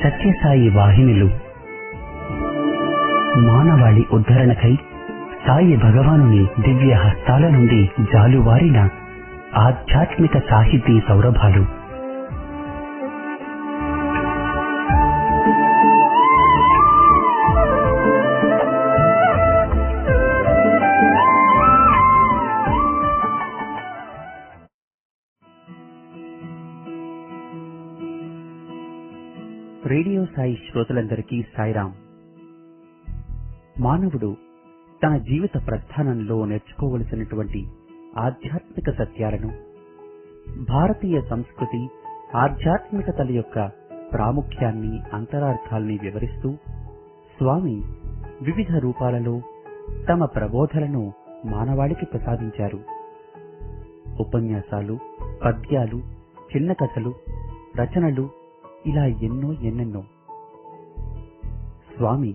సత్యసాయి వాహినులు మానవాళి ఉద్ధరణకై సాయి భగవానుని దివ్య హస్తాల నుండి జాలువారిన ఆధ్యాత్మిక సాహితీ సౌరభాలు. రేడియో సాయి శ్రోతలందరికీ సాయిరాం. మానవుడు తన జీవిత ప్రస్థానంలో నేర్చుకోవలసినటువంటి ఆధ్యాత్మిక సత్యాలను, భారతీయ సంస్కృతి ఆధ్యాత్మికతల యొక్క ప్రాముఖ్యాన్ని, అంతరార్థాల్ని వివరిస్తూ స్వామి వివిధ రూపాలలో తమ ప్రబోధలను మానవాళికి ప్రసాదించారు. ఉపన్యాసాలు, పద్యాలు, చిన్న కథలు, రచనలు, ఇలా ఎన్నెన్నో. స్వామి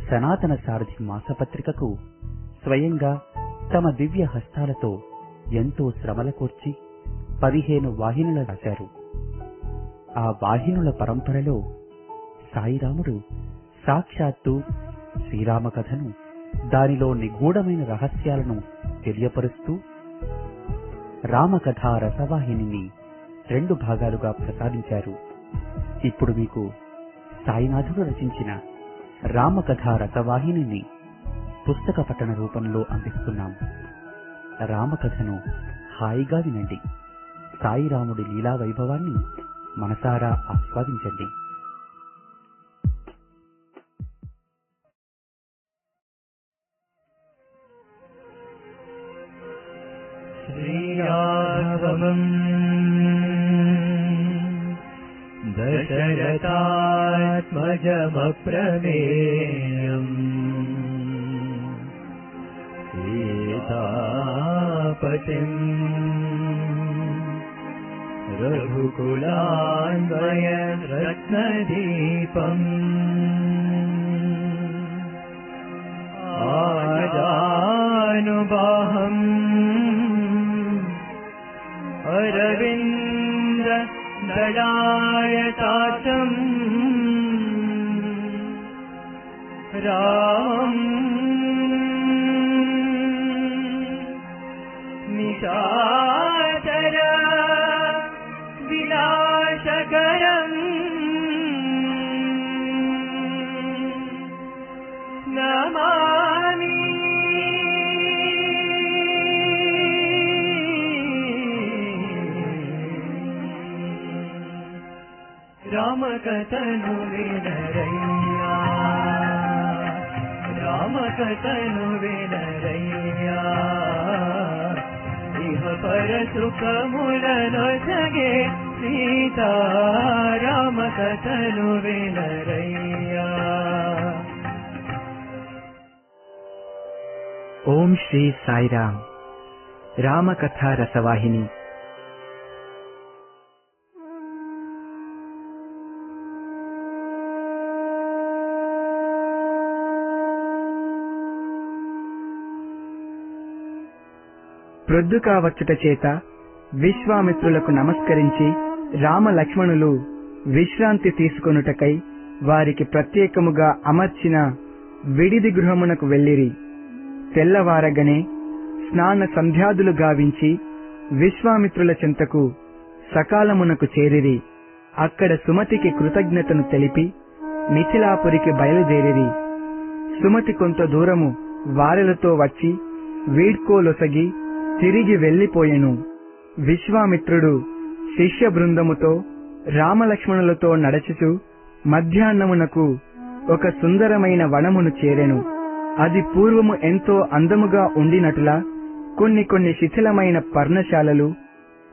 సనాతన సారథి మాసపత్రికకు స్వయంగా తమ దివ్య హస్తాలతో ఎంతో శ్రమల కోర్చి 15 వాహినులు రాశారు. ఆ వాహినుల పరంపరలో సాయిరాముడు సాక్షాత్తు శ్రీరామ కథను, దానిలో నిగూఢమైన రహస్యాలను తెలియపరుస్తూ రామకథా రసవాహినిని 2 భాగాలుగా ప్రసాదించారు. ఇప్పుడు మీకు సాయినాథుడు రచించిన రామకథా రసవాహినిని పుస్తక పఠన రూపంలో అందిస్తున్నాం. రామకథను హాయిగా వినండి. సాయిరాముడి లీలా వైభవాన్ని మనసారా ఆస్వాదించండి. శ్రీరాఘవం దశరథాత్మజమప్రమేయం సీతాపతిం రఘుకులాన్వయరత్నదీపం ఆజానుబాహం అరవింద దళాయతాక్షం రామం నిశాచర వినాశకరం నమామి. రామకథను వినరయ్యా, రామకథను వినరయ్యా, ఇహ పర సుఖములనొసగే సీతా రామకథను వినరయ్యా. ఓం శ్రీ సాయిరాం. రామకథా రసవాహిని. ప్రొద్దుకావచ్చుట చేత విశ్వామిత్రులకు నమస్కరించి రామలక్ష్మణులు విశ్రాంతి తీసుకొనుటకై వారికి ప్రత్యేకముగా అమర్చిన విడిది గృహమునకు వెళ్ళిరి. తెల్లవారగనే స్నాన సంధ్యాదులు గావించి విశ్వామిత్రుల చెంతకు సకాలమునకు చేరిరి. అక్కడ సుమతికి కృతజ్ఞతను తెలిపి మిథిలాపురికి బయలుదేరిరి. సుమతి కొంత దూరము వారెలతో వచ్చి వీడ్కోలొసగి తిరిగి వెళ్లిపోయెను. విశ్వామిత్రుడు శిష్య బృందముతో రామలక్ష్మణులతో నడచుచు మధ్యాహ్నమునకు ఒక సుందరమైన వనమును చేరెను. అది పూర్వము ఎంతో అందముగా ఉండినట్లా కొన్ని శిథిలమైన పర్ణశాలలు,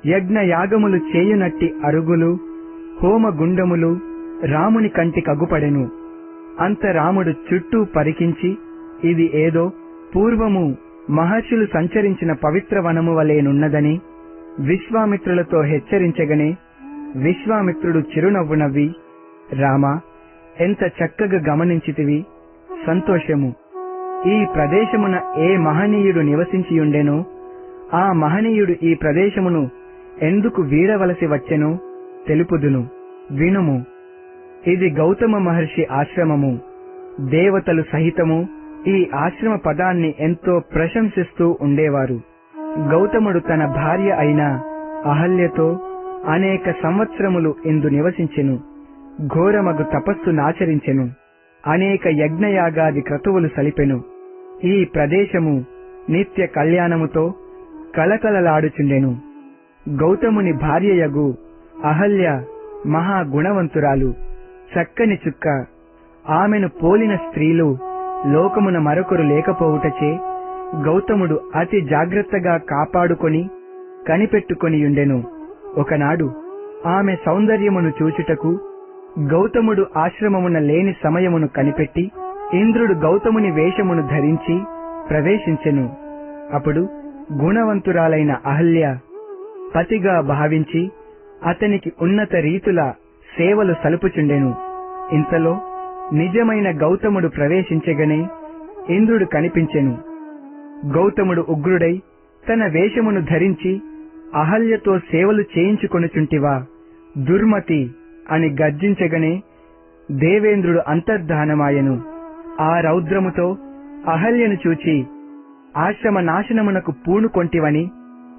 యజ్ఞయాగములు చేయునట్టి అరుగులు, హోమగుండములు రాముని కంటి కగుపడెను. అంత రాముడు చుట్టూ పరికించి ఇది ఏదో పూర్వము మహర్షులు సంచరించిన పవిత్ర వనము వలెనున్నదని విశ్వామిత్రులతో హెచ్చరించగనే విశ్వామిత్రుడు చిరునవ్వు నవ్వి, రామా, ఎంత చక్కగా గమనించితివి, సంతోషము. ఈ ప్రదేశమున ఏ మహనీయుడు నివసించియుండెనో ఆ మహనీయుడు ఈ ప్రదేశమును ఎందుకు వీడవలసి వచ్చెనో తెలుపుదును, వినుము. ఇది గౌతమ మహర్షి ఆశ్రమము. దేవతలు సహితము ఈ ఆశ్రమ పదాన్ని ఎంతో ప్రశంసిస్తూ ఉండేవారు. గౌతముడు తన భార్య అయిన అహల్యతో అనేక సంవత్సరములు ఇందు నివసించెను. ఘోరమగు తపస్సునాచరించెను. అనేక యజ్ఞయాగాది క్రతువులు సలిపెను. ఈ ప్రదేశము నిత్య కళ్యాణముతో కలకలలాడుచుండెను. గౌతముని భార్యయగు అహల్య మహాగుణవంతురాలు, చక్కని చుక్క. ఆమెను పోలిన స్త్రీలు లోకమున మరొకరు లేకపోవుటచే గౌతముడు అతి జాగ్రత్తగా కాపాడుకొని కనిపెట్టుకొనియుండెను. ఒకనాడు ఆమె సౌందర్యమును చూచుటకు గౌతముడు ఆశ్రమమున లేని సమయమును కనిపెట్టి ఇంద్రుడు గౌతముని వేషమును ధరించి ప్రవేశించెను. అప్పుడు గుణవంతురాలైన అహల్య పతిగా భావించి అతనికి ఉన్నత రీతుల సేవలు సలుపుచుండెను. ఇంతలో నిజమైన గౌతముడు ప్రవేశించగనే ఇంద్రుడు కనిపించెను. గౌతముడు ఉగ్రుడై తన వేషమును ధరించి అహల్యతో సేవలు చేయించుకొనుచుంటివా, దుర్మతి అని గర్జించగనే దేవేంద్రుడు అంతర్ధానమాయెను. ఆ రౌద్రముతో అహల్యను చూచి, ఆశ్రమ నాశనమునకు పూనుకొంటివని,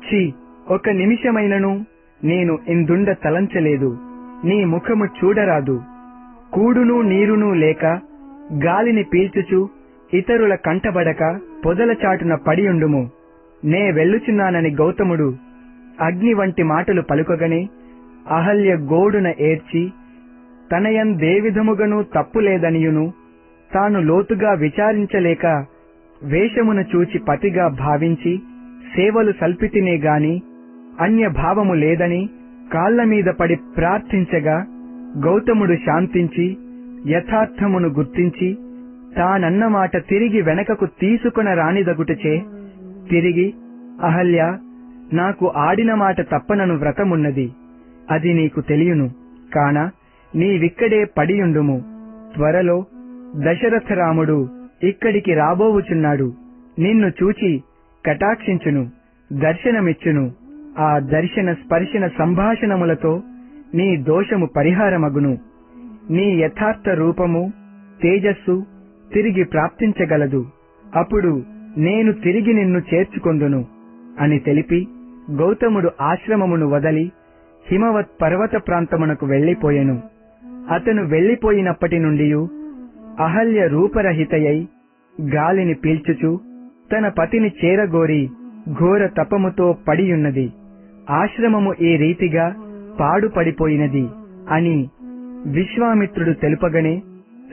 ఛీ, ఒక నిమిషమైనను నేను ఇందుండ తలంచలేదు. నీ ముఖము చూడరాదు. కూడును నీరును లేక గాలిని పీల్చుచు ఇతరుల కంటబడక పొదల చాటున పడియుండుము. నే వెళ్ళుచున్నానని గౌతముడు అగ్ని వంటి మాటలు పలుకగనే అహల్య గోడున ఏడ్చి తనయందే విధముగను తప్పులేదనియును తాను లోతుగా విచారించలేక వేషమును చూచి పతిగా భావించి సేవలు సల్పితినే గాని అన్యభావము లేదని కాళ్లమీద పడి ప్రార్థించగా గౌతముడు శాంతించి యథార్థమును గుర్తించి తానన్న మాట తిరిగి వెనకకు తీసుకొన రానిదగుటచే తిరిగి, అహల్య, నాకు ఆడిన మాట తప్పనను వ్రతమున్నది. అది నీకు తెలియను. కాన నీవిక్కడే పడియుండుము. త్వరలో దశరథరాముడు ఇక్కడికి రాబోవుచున్నాడు. నిన్ను చూచి కటాక్షించును, దర్శనమిచ్చును. ఆ దర్శన స్పర్శన సంభాషణములతో నీ దోషము పరిహారమగును. నీ యథార్థ రూపము, తేజస్సు తిరిగి ప్రాప్తించగలదు. అప్పుడు నేను తిరిగి నిన్ను చేర్చుకొందును అని తెలిపి గౌతముడు ఆశ్రమమును వదలి హిమవత్ పర్వత ప్రాంతమునకు వెళ్లిపోయెను. అతను వెళ్లిపోయినప్పటి నుండి అహల్య రూపరహితయై గాలిని పీల్చుచు తన పతిని చేరగోరి ఘోర తపముతో పడియున్నది. ఆశ్రమము ఈ రీతిగా పాడుపడిపోయినది అని విశ్వామిత్రుడు తెలుపగనే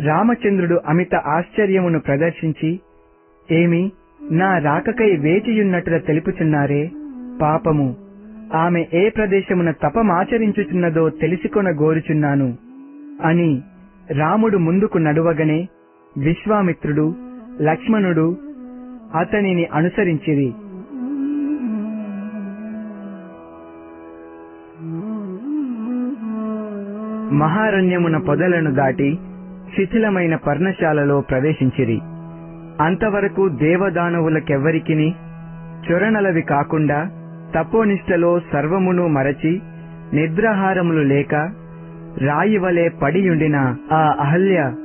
రామచంద్రుడు అమిత ఆశ్చర్యమును ప్రదర్శించి, ఏమి, నా రాకకై వేచియున్నట్టుగా తెలుపుచున్నారే? పాపము, ఆమె ఏ ప్రదేశమున తపమాచరించుచున్నదో తెలిసికొన గోరుచున్నాను అని రాముడు ముందుకు నడువగనే విశ్వామిత్రుడు, లక్ష్మణుడు అతనిని అనుసరించిరి. మహారణ్యమున పొదలను దాటి శిథిలమైన పర్ణశాలలో ప్రవేశించిరి. అంతవరకు దేవదానవులకెవ్వరికిని చొరణలవి కాకుండా తపోనిష్టలో సర్వమును మరచి నిద్రాహారములు లేక రాయివలే పడియుండిన ఆ అహల్య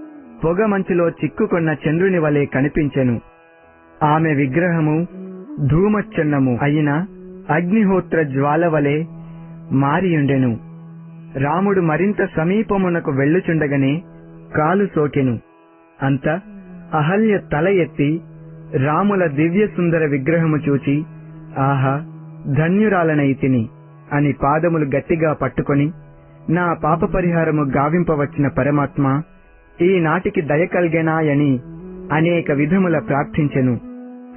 పొగమంచులో చిక్కుకొన్న చంద్రుని వలె కనిపించెను. ఆమె విగ్రహము ధూమచ్చన్నము అయిన అగ్నిహోత్ర జ్వాలవలే మారియుండెను. రాముడు మరింత సమీపమునకు వెళ్ళుచుండగనే కాలు సోకెను. అంత అహల్య తల ఎత్తి రాముల దివ్య సుందర విగ్రహము చూచి, ఆహా, ధన్యురాలనైతిని అని పాదములు గట్టిగా పట్టుకొని, నా పాప పరిహారము గావింపవచ్చిన పరమాత్మ, ఈనాటికి దయ కల్గెనాయని అనేక విధముల ప్రార్థించెను.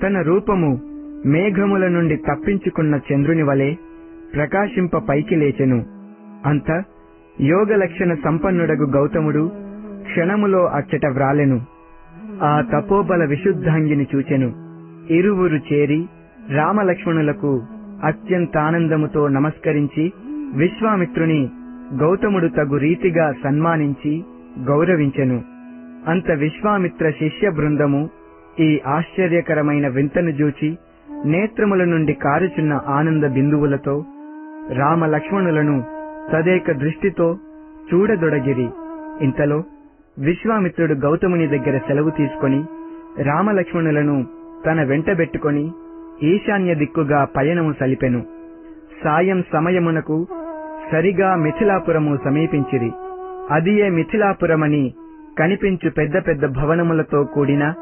తన రూపము మేఘముల నుండి తప్పించుకున్న చంద్రుని వలె ప్రకాశింప పైకి లేచెను. అంత యోగలక్షణ సంపన్నుడగు గౌతముడు క్షణములో అచ్చట వ్రాలెను. ఆ తపోబల విశుద్ధాంగిని చూచెను. ఇరువురు చేరి రామలక్ష్మణులకు అత్యంతానందముతో నమస్కరించి విశ్వామిత్రుని గౌతముడు తగు రీతిగా సన్మానించి గౌరవించెను. అంత విశ్వామిత్ర శిష్య బృందము ఈ ఆశ్చర్యకరమైన వింతను జూచి నేత్రముల నుండి కారుచున్న ఆనంద బిందువులతో రామలక్ష్మణులను తదేక దృష్టితో చూడదొడగిరి. ఇంతలో విశ్వామిత్రుడు గౌతముని దగ్గర సెలవు తీసుకొని రామలక్ష్మణులను తన వెంటబెట్టుకొని ఈశాన్య దిక్కుగా పయనము సలిపెను. సాయం సమయమునకు సరిగా మిథిలాపురము సమీపించిరి. అదియే మిథిలాపురమని కనిపించు పెద్ద పెద్ద భవనములతో కూడిన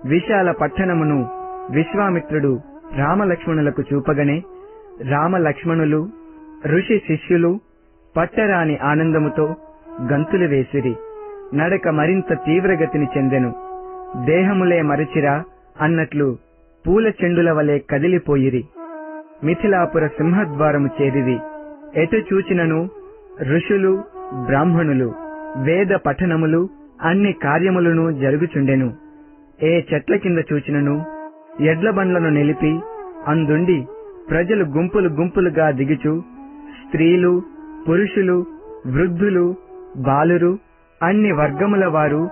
విశాల పట్టణమును విశ్వామిత్రుడు రామలక్ష్మణులకు చూపగనే రామలక్ష్మణులు ఋషి శిష్యులు పట్టరాని ఆనందముతో గంతులు వేసిరి. నడక మరింత తీవ్రగతిని చెందెను. దేహములే మరచిరా అన్నట్లు పూల చెండుల వలె కదిలిపోయిరి. మిథిలాపుర సింహద్వారము చేరిరి. ఎటు చూచినను ఋషులు బ్రాహ్మణులు వేద పఠనములు అన్ని కార్యములను జరుగుచుండెను. ఏ చెట్ల కింద చూచినను ఎడ్ల బండ్లను నిలిపి అందుండి ప్రజలు గుంపులు గుంపులుగా దిగుచు స్త్రీలు పురుషులు వృద్ధులు బాలురు అన్ని వర్గముల వారు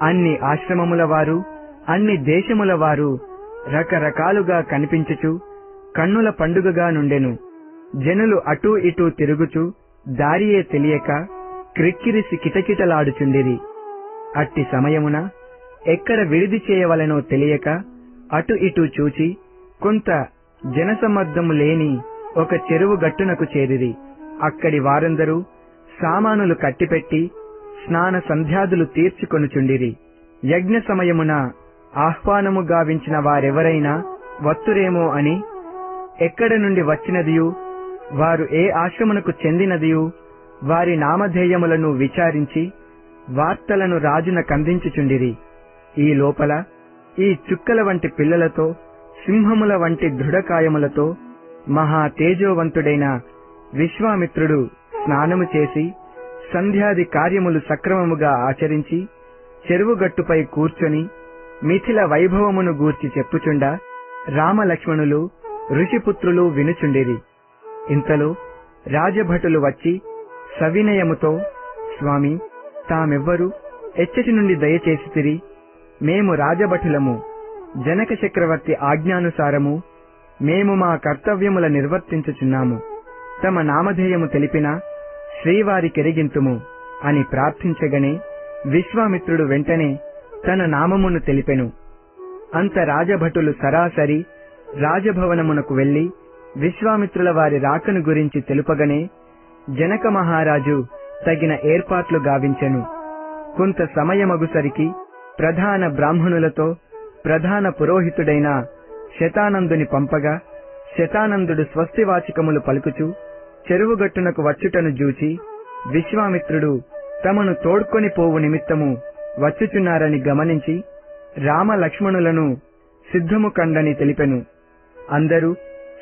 అన్ని ఆశ్రమముల వారు అన్ని దేశముల వారు రకరకాలుగా కనిపించుచు కన్నుల పండుగగా నుండెను. జనులు అటూ ఇటూ తిరుగుచు దారియే తెలియక క్రిక్కిరిసి కిటకిటలాడుచుండిరి. అట్టి సమయమున ఎక్కడ విడిది చేయవలెనో తెలియక అటు ఇటు చూచి కొంత జనసమ్మర్దము లేని ఒక చెరువు గట్టునకు చేరిరి. అక్కడి వారందరూ సామానులు కట్టిపెట్టి స్నాన సంధ్యాదులు తీర్చుకొనుచుండిరి. యజ్ఞ సమయమున ఆహ్వానము గావించిన వారెవరైనా వత్తురేమో అని ఎక్కడ నుండి వచ్చినదియు వారు ఏ ఆశ్రమునకు చెందినదియు వారి నామధేయములను విచారించి వార్తలను రాజునకందించుచుండిరి. ఈ లోపల ఈ చుక్కల వంటి పిల్లలతో సింహముల వంటి దృఢకాయములతో మహా తేజోవంతుడైన విశ్వామిత్రుడు స్నానము చేసి సంధ్యాది కార్యములు సక్రమముగా ఆచరించి చెరువుగట్టుపై కూర్చొని మిథిల వైభవమును గూర్చి చెప్పుచుండా రామలక్ష్మణులు ఋషిపుత్రులు వినుచుండిరి. ఇంతలో రాజభటులు వచ్చి సవినయముతో, స్వామి, తామెవ్వరు ఎచ్చటి నుండి దయచేసితిరి? మేము రాజభటులము. జనక చక్రవర్తి ఆజ్ఞానుసారము మేము మా కర్తవ్యముల నిర్వర్తించుచున్నాము. తమ నామధేయము తెలిపిన శ్రీవారికెరిగింతుము అని ప్రార్థించగనే విశ్వామిత్రుడు వెంటనే తన నామమును తెలిపెను. అంత రాజభటులు సరాసరి రాజభవనమునకు వెళ్లి విశ్వామిత్రుల వారి రాకను గురించి తెలుపగనే జనక మహారాజు తగిన ఏర్పాట్లు గావించెను. కొంత సమయమగుసరికి ప్రధాన బ్రాహ్మణులతో ప్రధాన పురోహితుడైన శతానందుని పంపగా శతానందుడు స్వస్తివాచకములు పలుకుచు చెరువుగట్టునకు వచ్చుటను జూచి విశ్వామిత్రుడు తమను తోడ్కొని పోవు నిమిత్తము వచ్చుచున్నారని గమనించి రామలక్ష్మణులను సిద్ధము కండని తెలిపెను. అందరూ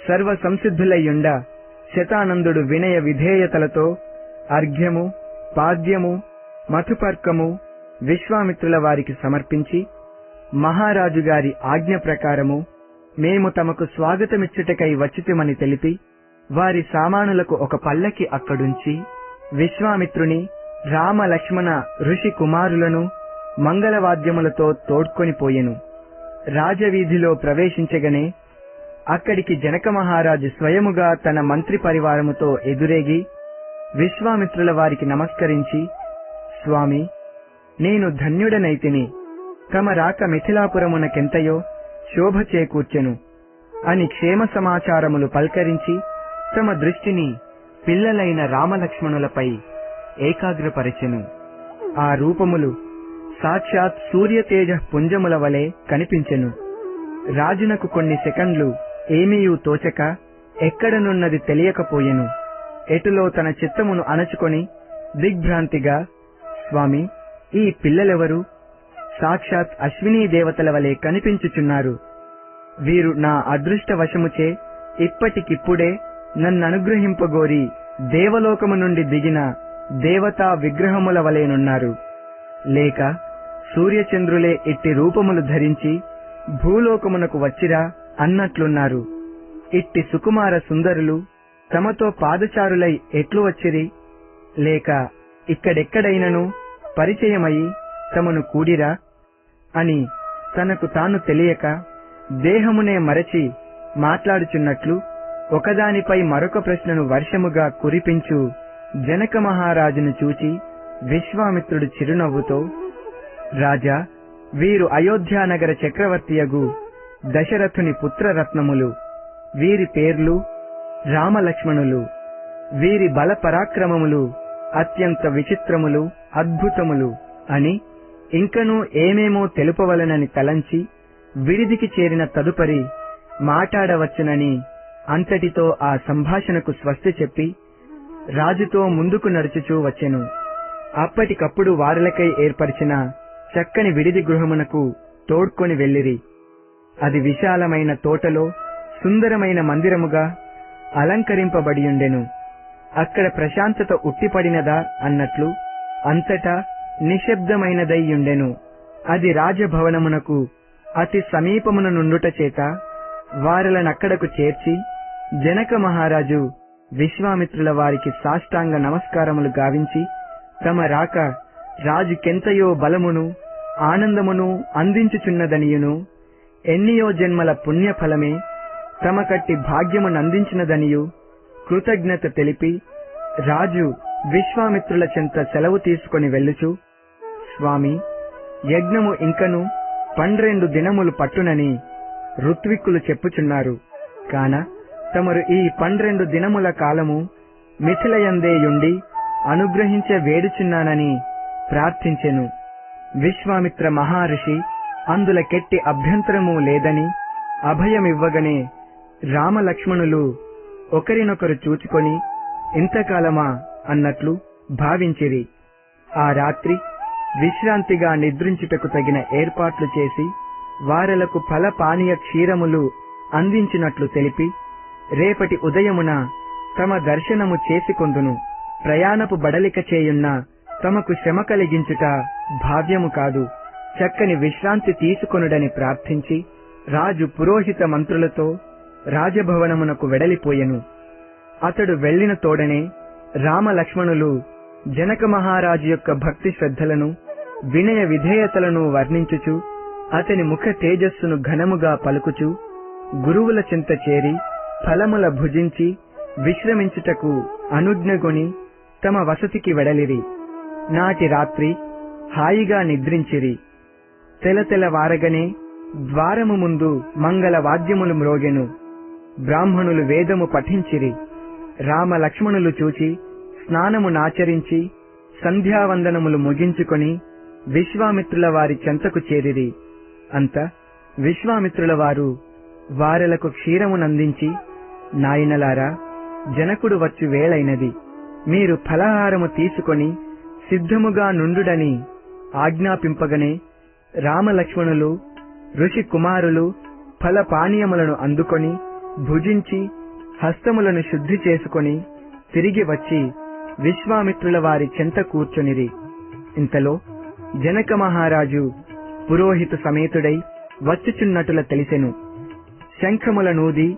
సర్వ సంసిద్ధులయ్యుండ శతానందుడు వినయ విధేయతలతో అర్ఘ్యము పాద్యము మధుపర్కము విశ్వామిత్రుల వారికి సమర్పించి, మహారాజుగారి ఆజ్ఞ ప్రకారము మేము తమకు స్వాగతమిచ్చుటకై వచ్చితిమని తెలిపి వారి సామానులకు ఒక పల్లకి అక్కడుంచి విశ్వామిత్రుని రామలక్ష్మణ ఋషి కుమారులను మంగళవాద్యములతో తోడ్కొని పోయెను. రాజవీధిలో ప్రవేశించగనే అక్కడికి జనక మహారాజు స్వయముగా తన మంత్రి పరివారముతో ఎదురేగి విశ్వామిత్రుల వారికి నమస్కరించి, స్వామి, నేను ధన్యుడనైతిని. తమ రాక మిథిలాపురమునకెంతయో శోభ చేకూర్చెను అని క్షేమ సమాచారములు పల్కరించి తమ దృష్టిని పిల్లలైన రామలక్ష్మణులపై ఏకాగ్రపరచెను. ఆ రూపములు సాక్షాత్ సూర్యతేజ పుంజముల వలె కనిపించెను. రాజునకు కొన్ని సెకండ్లు ఏమీయూ తోచక ఎక్కడనున్నది తెలియకపోయెను. ఎటులో తన చిత్తమును అణచుకొని దిగ్భ్రాంతిగా, స్వామి, ఈ పిల్లలెవరు? సాక్షాత్ అశ్వినీ దేవతల వలె కనిపించుచున్నారు. వీరు నా అదృష్టవశముచే ఇప్పటికిప్పుడే నన్ననుగ్రహింపగోరి దేవలోకము నుండి దిగిన దేవతా విగ్రహముల వలెనున్నారు. లేక సూర్యచంద్రులే ఇట్టి రూపములు ధరించి భూలోకమునకు వచ్చిరా అన్నట్లున్నారు. ఇట్టి సుకుమార సుందరులు తమతో పాదచారులై ఎట్లు వచ్చిరి? లేక ఇక్కడెక్కడైనను పరిచయమయి తమను కూడిరా అని తనకు తాను తెలియక దేహమునే మరచి మాట్లాడుచున్నట్లు ఒకదానిపై మరొక ప్రశ్నను వర్షముగా కురిపించు జనక మహారాజును చూచి విశ్వామిత్రుడు చిరునవ్వుతో, రాజా, వీరు అయోధ్యానగర చక్రవర్తియగు దశరథుని పుత్రరత్నములు. వీరి పేర్లు రామలక్ష్మణులు. వీరి బల పరాక్రమములు అత్యంత విచిత్రములు, అద్భుతములు అని ఇంకనూ ఏమేమో తెలుపవలనని తలంచి విడిదికి చేరిన తదుపరి మాటాడవచ్చునని అంతటితో ఆ సంభాషణకు స్వస్తి చెప్పి రాజుతో ముందుకు నడుచుచూ వచ్చెను. అప్పటికప్పుడు వారలకై ఏర్పరిచిన చక్కని విడిది గృహమునకు తోడ్కొని వెళ్ళిరి. అది విశాలమైన తోటలో సుందరమైన మందిరముగా అలంకరింపబడియుండెను. అక్కడ ప్రశాంతత ఉట్టిపడినదా అన్నట్లు అంతటా నిశ్శబ్దమైనదయ్యుండెను. అది రాజభవనమునకు అతి సమీపమున నుండుట చేత వారలనక్కడకు చేర్చి జనక మహారాజు విశ్వామిత్రుల వారికి సాష్టాంగ నమస్కారములు గావించి తమ రాక రాజుకెంతయో బలమును ఆనందమును అందించుచున్నదనియును, ఎన్నియో జన్మల పుణ్యఫలమే తమ కట్టి భాగ్యమునందించినదనియు కృతజ్ఞత తెలిపి రాజు విశ్వామిత్రుల చెంత సెలవు తీసుకొని వెళ్ళుచు, స్వామి, యజ్ఞము ఇంకను 12 దినములు పట్టునని ఋత్విక్కులు చెప్పుచున్నారు. కాన తమరు ఈ 12 దినముల కాలము మిథిలయందేయుండి అనుగ్రహించే వేడుచున్నానని ప్రార్థించెను. విశ్వామిత్ర మహర్షి అందుల కెట్టి అభ్యంతరము లేదని అభయమివ్వగనే రామలక్ష్మణులు ఒకరినొకరు చూచుకొని ఇంతకాలమా అన్నట్లు భావించిరి. ఆ రాత్రి విశ్రాంతిగా నిద్రించుటకు తగిన ఏర్పాట్లు చేసి వారలకు ఫల పానీయ క్షీరములు అందించినట్లు తెలిపి రేపటి ఉదయమున తమ దర్శనము చేసుకొందును. ప్రయాణపు బడలిక చేయున్న తమకు శ్రమ కలిగించుట భావ్యము కాదు, చక్కని విశ్రాంతి తీసుకొనుడని ప్రార్థించి రాజు పురోహిత మంత్రులతో రాజభవనమునకు వెడలిపోయెను. అతడు వెళ్లిన తోడనే రామలక్ష్మణులు జనక మహారాజు యొక్క భక్తి శ్రద్ధలను వినయ విధేయతలను వర్ణించుచు అతని ముఖ తేజస్సును ఘనముగా పలుకుచు గురువుల చింత చేరి ఫలముల భుజించి విశ్రమించుటకు అనుజ్ఞగొని తమ వసతికి వెడలిరి. నాటి రాత్రి హాయిగా నిద్రించిరి. తెలతెలవారగనే ద్వారము ముందు మంగళ వాద్యములు మ్రోగెను. బ్రాహ్మణులు వేదము పఠించిరి. రామలక్ష్మణులు చూచి స్నానమునాచరించి సంధ్యావందనములు ముగించుకొని విశ్వామిత్రుల వారి చెంతకు చేరిరి. అంత విశ్వామిత్రుల వారు వారలకు క్షీరమునందించి, నాయనలారా, జనకుడు వచ్చు వేళైనది, మీరు ఫలహారము తీసుకొని సిద్ధముగా నుండుడని ఆజ్ఞాపింపగనే రామలక్ష్మణులు ఋషి కుమారులు ఫల పానీయములను అందుకొని భుజించి హస్తములను శుద్ధి చేసుకొని తిరిగి వచ్చి విశ్వామిత్రుల వారి చెంత కూర్చొనిరి. ఇంతలో జనక మహారాజు పురోహిత సమేతుడై వచ్చుచున్నట్టుల తెలిసెను. శంఖముల నూది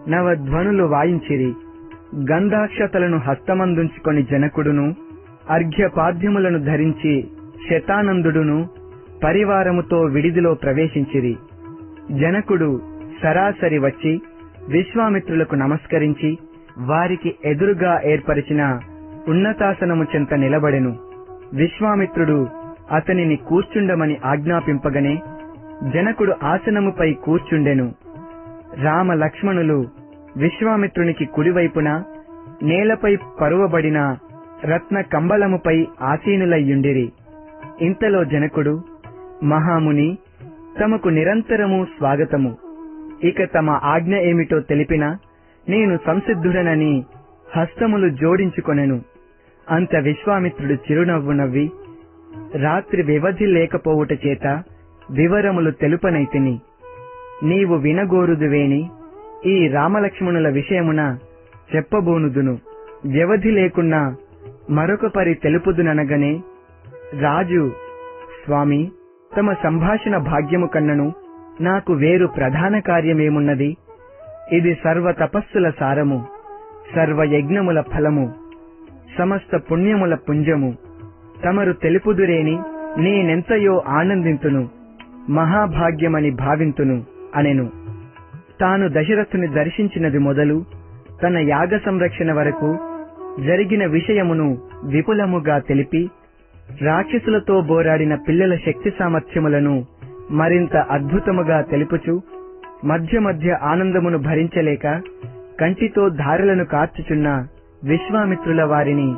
నవధ్వనులు వాయించిరి. గంధాక్షతలను హస్తమందుంచుకొని జనకుడును, అర్ఘ్యపాద్యములను ధరించి శతానందుడును పరివారముతో విడిదిలో ప్రవేశించిరి. జనకుడు సరాసరి వచ్చి విశ్వామిత్రులకు నమస్కరించి వారికి ఎదురుగా ఏర్పరిచిన ఉన్నతాసనము చెంత నిలబడెను. విశ్వామిత్రుడు అతనిని కూర్చుండమని ఆజ్ఞాపింపగనే జనకుడు ఆసనముపై కూర్చుండెను. రామ లక్ష్మణులు విశ్వామిత్రునికి కుడివైపున నేలపై పరువబడిన రత్న కంబళముపై ఆసీనులయ్యుండిరి. ఇంతలో జనకుడు, మహాముని, తమకు నిరంతరము స్వాగతము. ఇక తమ ఆజ్ఞ ఏమిటో తెలిపినా నేను సంసిద్ధుడనని హస్తములు జోడించుకొనెను. అంత విశ్వామిత్రుడు చిరునవ్వు నవ్వి, రాత్రి వ్యవధి లేకపోవుట చేత వివరములు తెలుపనైతిని. నీవు వినగోరుదువేని ఈ రామలక్ష్మణుల విషయమున చెప్పబోనుదును. వ్యవధి లేకున్నా మరొక పరి తెలుపుదుననగనే రాజు, స్వామి, తమ సంభాషణ భాగ్యము కన్నను నాకు వేరు ప్రధాన కార్యమేమున్నది? ఇది సర్వ తపస్సుల సారము, సర్వ యజ్ఞముల ఫలము, సమస్త పుణ్యముల పుంజము. తమరు తెలుపుదురేని నేనెంతయో ఆనందింతును, మహాభాగ్యమని భావింతును అనెను. తాను దశరథుని దర్శించినది మొదలు తన యాగ సంరక్షణ వరకు జరిగిన విషయమును విపులముగా తెలిపి రాక్షసులతో పోరాడిన పిల్లల శక్తి సామర్థ్యములను మరింత అద్భుతముగా తెలుపుచు మధ్య మధ్య ఆనందమును భరించలేక కంటితో ధారలను కార్చుచున్న విశ్వామిత్రుల వారిని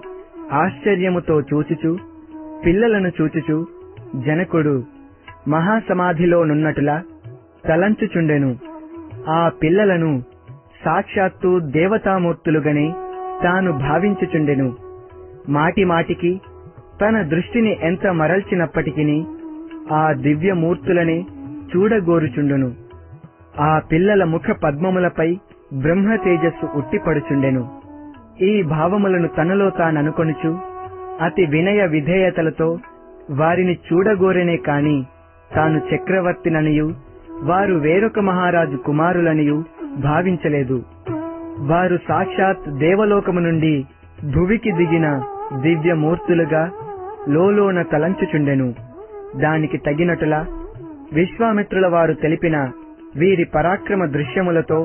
ఆశ్చర్యముతో చూచుచు పిల్లలను చూచుచు జనకుడు మహాసమాధిలో నున్నటులా తలంచుచుండెను. ఆ పిల్లలను సాక్షాత్తు దేవతామూర్తులుగానే తాను భావించుచుండెను. మాటి మాటికి తన దృష్టిని ఎంత మరల్చినప్పటికీ ఆ దివ్యమూర్తులనే చూడగోరుచుండును. ఆ పిల్లల ముఖ పద్మములపై బ్రహ్మ తేజస్సు ఉట్టిపడుచుండెను. ఈ భావములను తనలో తాననుకొనుచు అతి వినయ విధేయతలతో వారిని చూడగోరెనే కాని తాను చక్రవర్తిననియు వారు వేరొక మహారాజు కుమారులనియు భావించలేదు. వారు సాక్షాత్ దేవలోకము నుండి భువికి దిగిన దివ్యమూర్తులుగా లోలోన తలంచుచుండెను. దానికి తగినట్టులా విశ్వామిత్రుల వారు తెలిపిన వీరి పరాక్రమ దృశ్యములతో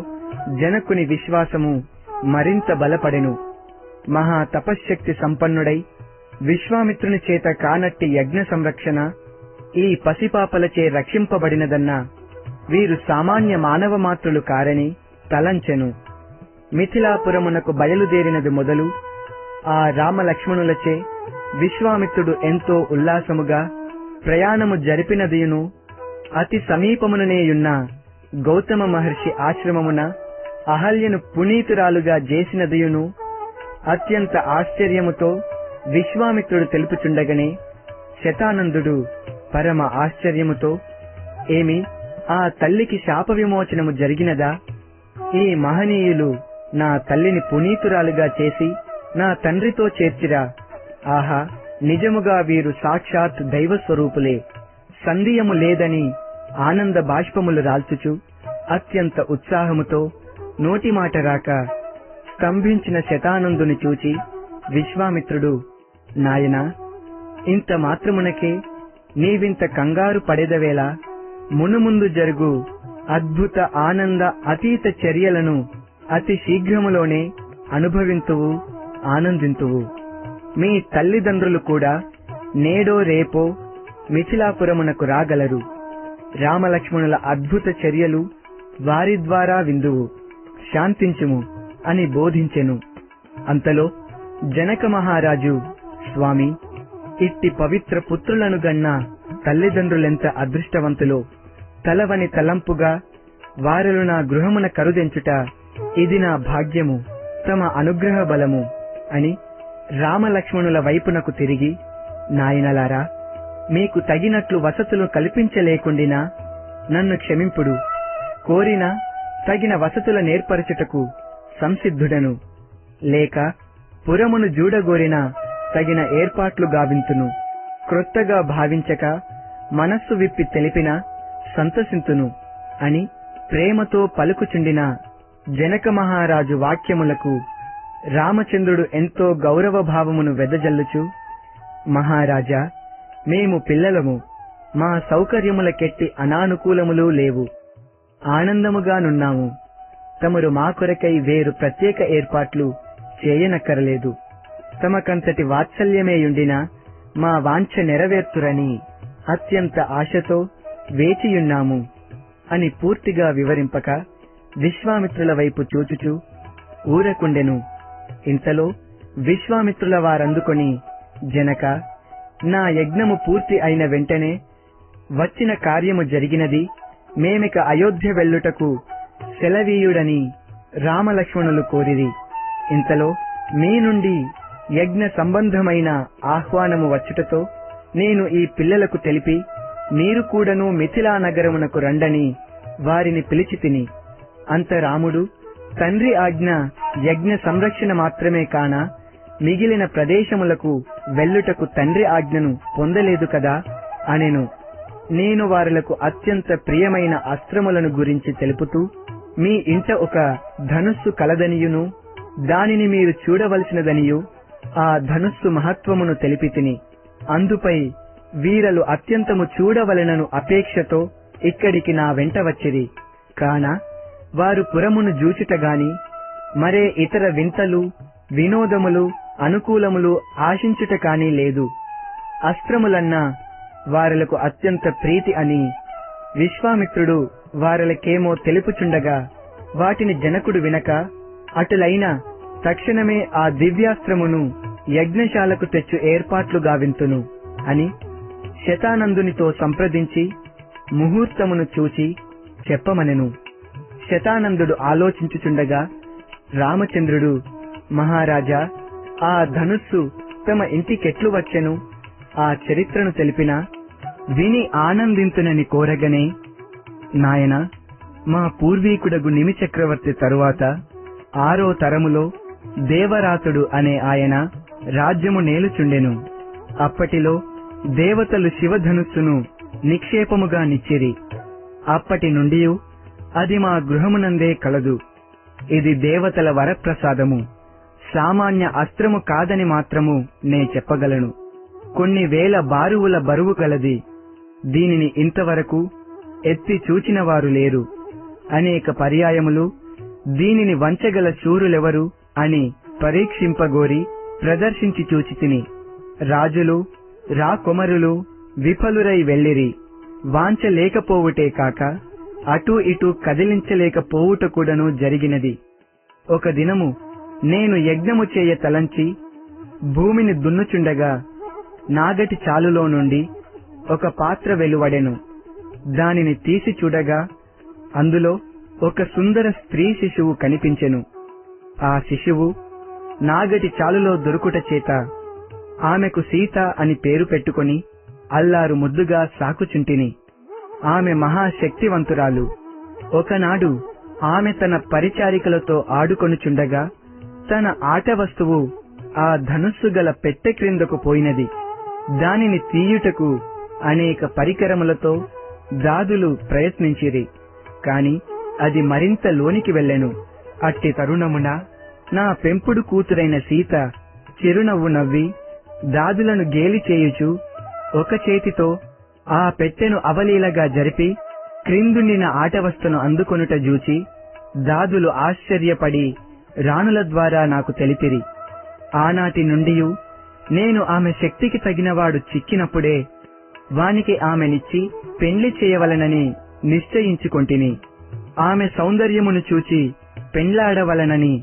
జనకుని విశ్వాసము మరింత బలపడెను. మహా తపశ్శక్తి సంపన్నుడై విశ్వామిత్రుని చేత కానట్టి యజ్ఞ సంరక్షణ ఈ పసిపాపలచే రక్షింపబడినదన్న వీరు సామాన్య మానవ మాత్రులు కారని తలంచెను. మిథిలాపురమునకు బయలుదేరినది మొదలు ఆ రామలక్ష్మణులచే విశ్వామిత్రుడు ఎంతో ఉల్లాసముగా ప్రయాణము జరిపినదియును అతి సమీపముననేయున్న గౌతమ మహర్షి ఆశ్రమమున అహల్యను పునీతురాలుగా చేసినదియును అత్యంత ఆశ్చర్యముతో విశ్వామిత్రుడు తెలుపుచుండగనే శతానందుడు పరమ ఆశ్చర్యముతో, ఏమి ఆ తల్లికి శాప విమోచనము జరిగినదా? ఈ మహనీయులు నా తల్లిని పునీతురాలుగా చేసి నా తండ్రితో చేర్చిరా. ఆహా, నిజముగా వీరు సాక్షాత్ దైవస్వరూపులే. సందేహము లేదని ఆనంద బాష్పములు రాల్చుచు అత్యంత ఉత్సాహముతో నోటి మాట రాక స్తంభించిన శతానందుని చూచి విశ్వామిత్రుడు, నాయనా, ఇంత మాత్రమునకే నీవింత కంగారు పడెదవేళ? మునుముందు జరుగు అద్భుత ఆనంద అతీత చర్యలను అతి శీఘ్రములోనే అనుభవింతువు, ఆనందింతువు. మీ తల్లిదండ్రులు కూడా నేడో రేపో మిథిలాపురమునకు రాగలరు. రామలక్ష్మణుల అద్భుత చర్యలు వారి ద్వారా విందువు, శాంతించుము అని బోధించెను. అంతలో జనక మహారాజు, స్వామి, ఇట్టి పవిత్ర పుత్రులను గన్న తల్లిదండ్రులెంత అదృష్టవంతులో! తలవని తలంపుగా వారలు నా గృహమున కరుదెంచుట ఇది నా భాగ్యము, తమ అనుగ్రహ బలము అని రామలక్ష్మణుల వైపునకు తిరిగి, నాయనలారా, మీకు తగినట్లు వసతులు కల్పించలేకుండినా నన్ను క్షమింపుడు. కోరిన తగిన వసతుల నేర్పరచుటకు సంసిద్ధుడను. లేక పురమును జూడగోరిన తగిన ఏర్పాట్లు గావింతును. క్రొత్తగా భావించక మనస్సు విప్పి తెలిపిన సంతసింతును అని ప్రేమతో పలుకుచుండిన జనక మహారాజు వాక్యములకు రామచంద్రుడు ఎంతో గౌరవ భావమును వెదజల్లుచు, మహారాజా, మేము పిల్లలము. మా సౌకర్యములకెట్టి అనానుకూలములు లేవు. ఆనందముగానున్నాము. తమరు మా కొరకై వేరు ప్రత్యేక ఏర్పాట్లు చేయనక్కరలేదు. తమకంతటి వాత్సల్యమేయుండినా మా వాంఛ నెరవేర్తురని అత్యంత ఆశతో వేచియున్నాము అని పూర్తిగా వివరింపక విశ్వామిత్రుల వైపు చూచుచూ ఊరకుండెను. ఇంతలో విశ్వామిత్రుల వారందుకొని, జనక, నా యజ్ఞము పూర్తి అయిన వెంటనే వచ్చిన కార్యము జరిగినది. మేమిక అయోధ్య వెళ్ళుటకు సెలవీయుడని రామలక్ష్మణులు కోరిరి. ఇంతలో మీ నుండి యజ్ఞ సంబంధమైన ఆహ్వానము వచ్చుటతో నేను ఈ పిల్లలకు తెలిపి, మీరు కూడాను మిథిలా నగరమునకు రండని వారిని పిలిచి తిని. అంత రాముడు, తండ్రి ఆజ్ఞ యజ్ఞ సంరక్షణ మాత్రమే కాన మిగిలిన ప్రదేశములకు వెళ్ళుటకు తండ్రి ఆజ్ఞను పొందలేదు కదా అనెను. నేను వారులకు అత్యంత ప్రియమైన అస్త్రములను గురించి తెలుపుతూ, మీ ఇంట ఒక ధనుస్సు కలదనియును దానిని మీరు చూడవలసినదనియు ఆ ధనుస్సు మహత్వమును తెలిపి తిని. అందుపై వీరలు అత్యంతము చూడవలెనను అపేక్షతో ఇక్కడికి నా వెంట వచ్చిరి. కాన వారు పురమును జూచుటగాని మరే ఇతర వింతలు, వినోదములు, అనుకూలములు ఆశించుట కానీ లేదు. అస్త్రములన్నా వారలకు అత్యంత ప్రీతి అని విశ్వామిత్రుడు వారలకేమో తెలుపుచుండగా వాటిని జనకుడు వినక, అటులైన తక్షణమే ఆ దివ్యాస్త్రమును యజ్ఞశాలకు తెచ్చు ఏర్పాట్లు గావింతును అని శతానందునితో సంప్రదించి ముహూర్తమును చూచి చెప్పమనెను. శతానందుడు ఆలోచించుచుండగా రామచంద్రుడు, మహారాజా, ఆ ధనుస్సు తమ ఇంటికెట్లు వచ్చెను? ఆ చరిత్రను తెలిపినా విని ఆనందింతునని కోరగనే, నాయన, మా పూర్వీకుడగు నిమి చక్రవర్తి తరువాత 6వ తరములో దేవరాతుడు అనే ఆయన రాజ్యము నేలుచుండెను. అప్పటిలో దేవతలు శివధనుస్సును నిక్షేపముగా నిచ్చిరి. అప్పటి నుండి అది మా గృహమునందే కలదు. ఇది దేవతల వరప్రసాదము. సామాన్య అస్త్రము కాదని మాత్రము నే చెప్పగలను. కొన్ని వేల బారువుల బరువు కలది. దీనిని ఇంతవరకు ఎత్తి చూచిన వారు లేరు. అనేక పర్యాయములు దీనిని వంచగల శూరులెవరు అని పరీక్షింపగోరి ప్రదర్శించి చూచి తిని. రాజులు రాకుమరులు విఫలురై వెళ్ళిరి. వాంఛ లేకపోవుటే కాక అటూ ఇటూ కదిలించలేకపోవుట కూడాను జరిగినది. ఒక దినము నేను యజ్ఞము చేయ తలంచి భూమిని దున్నుచుండగా నాగటి చాలులో నుండి ఒక పాత్ర వెలువడెను. దానిని తీసి చూడగా అందులో ఒక సుందర స్త్రీ శిశువు కనిపించెను. ఆ శిశువు నాగటి చాలులో దొరుకుట చేత ఆమెకు సీత అని పేరు పెట్టుకొని అల్లారు ముద్దుగా సాకుచుంటిని. ఆమె మహాశక్తివంతురాలు. ఒకనాడు ఆమె తన పరిచారికలతో ఆడుకొనుచుండగా తన ఆట వస్తువు ఆ ధనుస్సు గల పెట్టె క్రిందకు పోయినది. దానిని తీయుటకు అనేక పరికరములతో దాదులు ప్రయత్నించిరి. కాని అది మరింత లోనికి వెళ్ళెను. అట్టి తరుణమున నా పెంపుడు కూతురైన సీత చిరునవ్వు నవ్వి దాదులను గేలి చేయుచు ఒక చేతితో ఆ పెట్టెను అవలీలగా జరిపి క్రిందుండిన ఆటవస్తును అందుకొనుట జూచి దాదులు ఆశ్చర్యపడి రాణుల ద్వారా నాకు తెలిపిరి. ఆనాటి నుండి నేను ఆమె శక్తికి తగినవాడు చిక్కినప్పుడే వానికి ఆమెనిచ్చి పెండ్లి చేయవలనని నిశ్చయించుకొంటిని. ఆమె సౌందర్యమును చూచి పెండ్లాడవలనని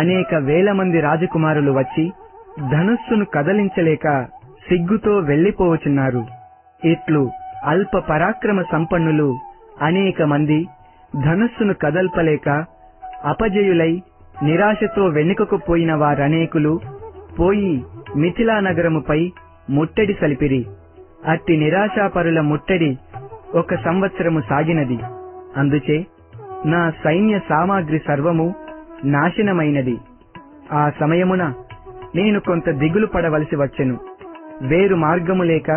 అనేక వేల మంది రాజకుమారులు వచ్చి ధనుస్సును కదలించలేక సిగ్గుతో వెళ్లిపోవచున్నారు. ఇట్లు అల్ప పరాక్రమ సంపన్నులు అనేక మంది ధనుస్సును కదల్పలేక అపజయులై నిరాశతో వెనుకకు పోయిన వారనేకులు పోయి మిథిలా నగరముపై ముట్టడి సలిపిరి. అట్టి నిరాశాపరుల ముట్టడి 1 సంవత్సరము సాగినది. అందుచే నా సైన్య సామాగ్రి సర్వము నాశనమైనది. ఆ సమయమున నేను కొంత దిగులు పడవలసి వచ్చెను. వేరు మార్గము లేక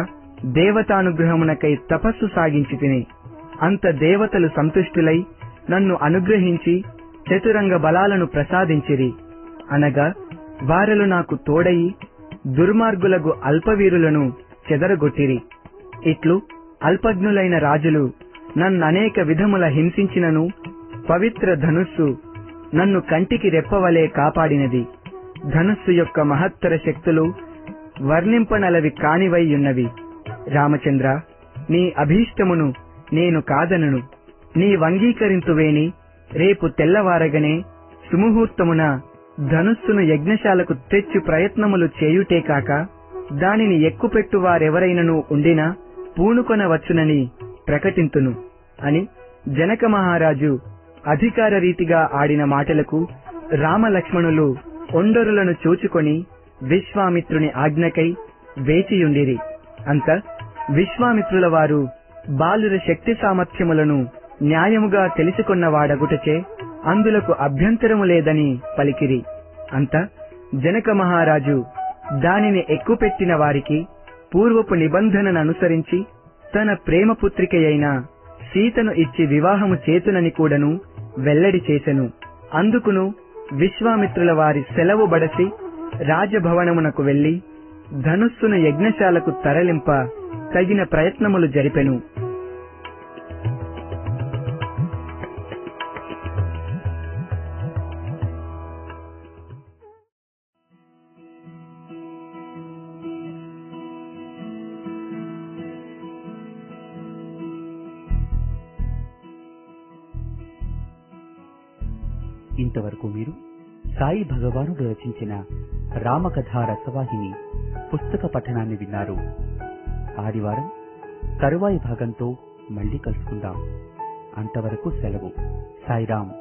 దేవతానుగ్రహమునకై తపస్సు సాగించి తిని. అంత దేవతలు సంతుష్టులై నన్ను అనుగ్రహించి చతురంగ బలాలను ప్రసాదించిరి. అనగా వారలు నాకు తోడయి దుర్మార్గులకు అల్పవీరులను చెదరగొట్టిరి. ఇట్లు అల్పజ్ఞులైన రాజులు నన్ననేక విధముల హింసించినను పవిత్ర ధనుస్సు నన్ను కంటికి రెప్పవలే కాపాడినది. ధనుస్సు యొక్క మహత్తర శక్తులు వర్ణింపనలవి కానివైయున్నవి. రామచంద్ర, నీ అభీష్టమును నేను కాదనను. నీ వంగీకరింతువేని రేపు తెల్లవారగనే సుముహూర్తమున ధనుస్సును యజ్ఞశాలకు తెచ్చు ప్రయత్నములు చేయుటే కాక దానిని ఎక్కుపెట్టు వారెవరైనను ఉండినా పూనుకొనవచ్చునని ప్రకటింతును అని జనక మహారాజు అధికార రీతిగా ఆడిన మాటలకు రామలక్ష్మణులు ఒండరులను చూచుకొని విశ్వామిత్రుని ఆజ్ఞకై వేచియుండిరి. అంత విశ్వామిత్రుల వారు బాలుర శక్తి సామర్థ్యములను న్యాయముగా తెలుసుకొన్నవాడగుటచే అందులకు అభ్యంతరము లేదని పలికిరి. అంత జనక మహారాజు దానిని ఎక్కుపెట్టిన వారికి పూర్వపు నిబంధనను అనుసరించి తన ప్రేమపుత్రికయైన సీతను ఇచ్చి వివాహము చేతునని కూడాను వెల్లడి చేసెను. అందుకును విశ్వామిత్రుల వారి సెలవు బడసి రాజభవనమునకు వెళ్లి ధనుస్సును యజ్ఞశాలకు తరలింప తగిన ప్రయత్నములు జరిపెను. ఇంతవరకు మీరు సాయి భగవానుడు రచించిన రామకథా రసవాహిని పుస్తక పఠనాన్ని విన్నారు. ఆదివారం తరువాయి భాగంతో మళ్ళీ కలుసుకుందాం. అంతవరకు సెలవు. సాయిరాం.